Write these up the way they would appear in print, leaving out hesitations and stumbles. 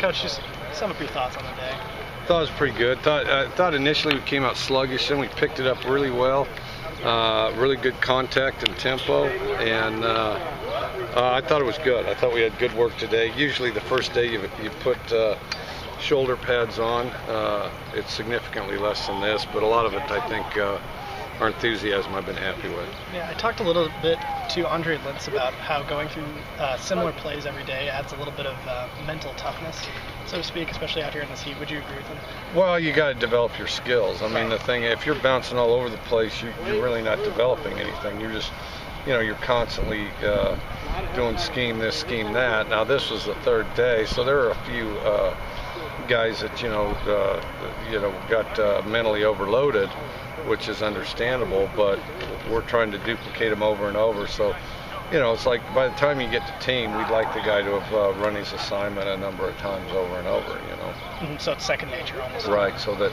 Coach, just sum up your thoughts on the day. Thought it was pretty good. Thought initially we came out sluggish, then we picked it up really well. Really good contact and tempo, and I thought it was good. I thought we had good work today. Usually the first day you put shoulder pads on, it's significantly less than this, but a lot of it I think our enthusiasm I've been happy with. Yeah, I talked a little bit to Andre Lintz about how going through similar plays every day adds a little bit of mental toughness, so to speak, especially out here in this heat. Would you agree with him? Well, you got to develop your skills. I mean, the thing, if you're bouncing all over the place, you're really not developing anything. You're just, you're constantly doing scheme this, scheme that. Now, this was the third day, so there are a few guys that got mentally overloaded, which is understandable, but we're trying to duplicate them over and over. So, it's like by the time you get to team, we'd like the guy to have run his assignment a number of times over and over, So it's second nature almost. Right, so that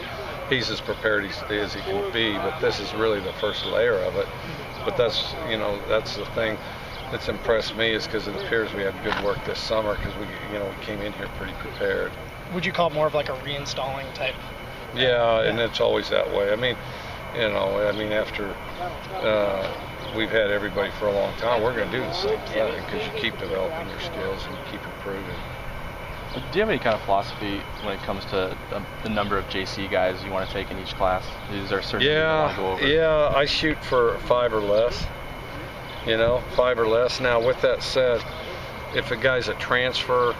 he's as prepared as he can be, but this is really the first layer of it. But that's the thing that's impressed me, is because it appears we had good work this summer, because we came in here pretty prepared. Would you call it more of like a reinstalling type? Yeah, and it's always that way. I mean, after we've had everybody for a long time, we're going to do the same thing, because you keep developing your skills and you keep improving. Do you have any kind of philosophy when it comes to the number of JC guys you want to take in each class? Is there a certain thing you want to go over? Yeah, I shoot for 5 or less. 5 or less. Now, with that said, if a guy's a transfer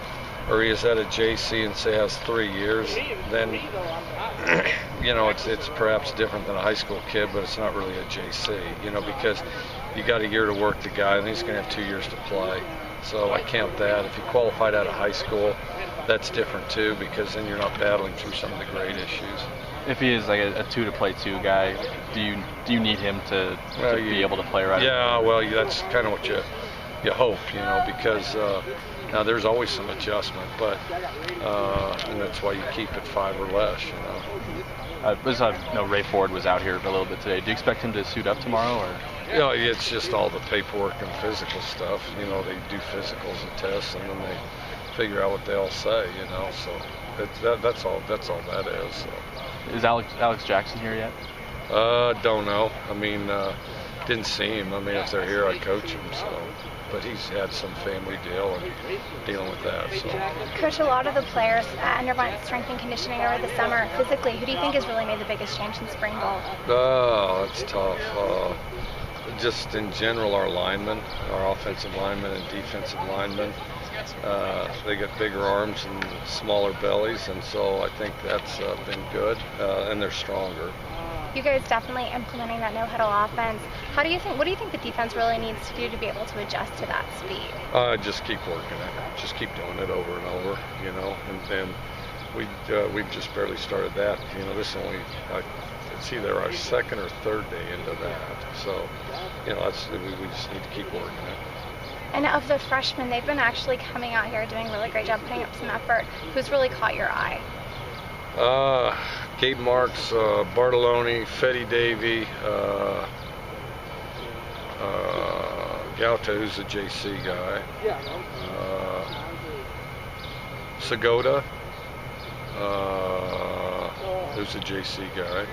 or he is at a JC and say has 3 years, then it's perhaps different than a high school kid, but it's not really a JC, because you got a year to work the guy, and he's going to have 2 years to play. So I count that. If he qualified out of high school, that's different too, because then you're not battling through some of the grade issues. If he is like a 2-to-play-2 guy, do you need him to be able to play right? Yeah, well, that's kind of what you hope, because now there's always some adjustment, but and that's why you keep it 5 or less, Ray Ford was out here a little bit today. Do you expect him to suit up tomorrow, or? It's just all the paperwork and physical stuff. They do physicals and tests, and then they figure out what they all say. So that's all that is. So. Is Alex Jackson here yet? Don't know. Didn't see him. If they're here, I coach him. So, but he's had some family deal and dealing with that. So. Coach, a lot of the players underwent strength and conditioning over the summer. Physically, who do you think has really made the biggest change in spring ball? Oh, that's tough. Just in general, our linemen, our offensive linemen and defensive linemen, they got bigger arms and smaller bellies, and so I think that's been good, and they're stronger. You guys definitely implementing that no-huddle offense. What do you think the defense really needs to do to be able to adjust to that speed? Just keep working it. Just keep doing it over and over, and then we've just barely started that. This only, it's either our second or third day into that. So, we just need to keep working it. And of the freshmen, they've been actually coming out here doing a really great job, putting up some effort. Who's really caught your eye? Gabe Marks, Bartolone, Fetty Davey, Gauta, who's a JC guy, Sagoda, who's a JC guy.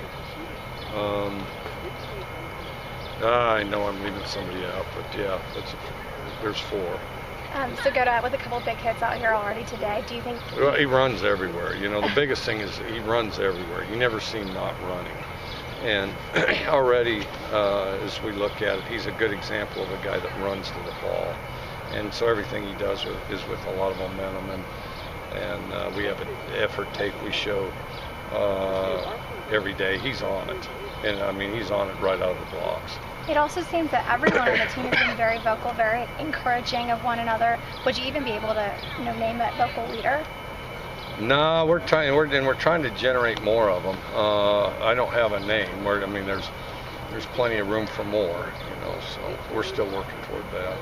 I know I'm leaving somebody out, but yeah, there's 4. Sagoda with a couple big hits out here already today. Do you think? Well, he runs everywhere. The biggest thing is he runs everywhere. You never see him not running. And already, as we look at it, he's a good example of a guy that runs to the ball. And so everything he does is with a lot of momentum. And we have an effort tape we show every day. He's on it. And he's on it right out of the blocks. It also seems that everyone on the team has been very vocal, very encouraging of one another. Would you even be able to, name that vocal leader? No, we're trying to generate more of them. I don't have a name. There's plenty of room for more, so we're still working toward that.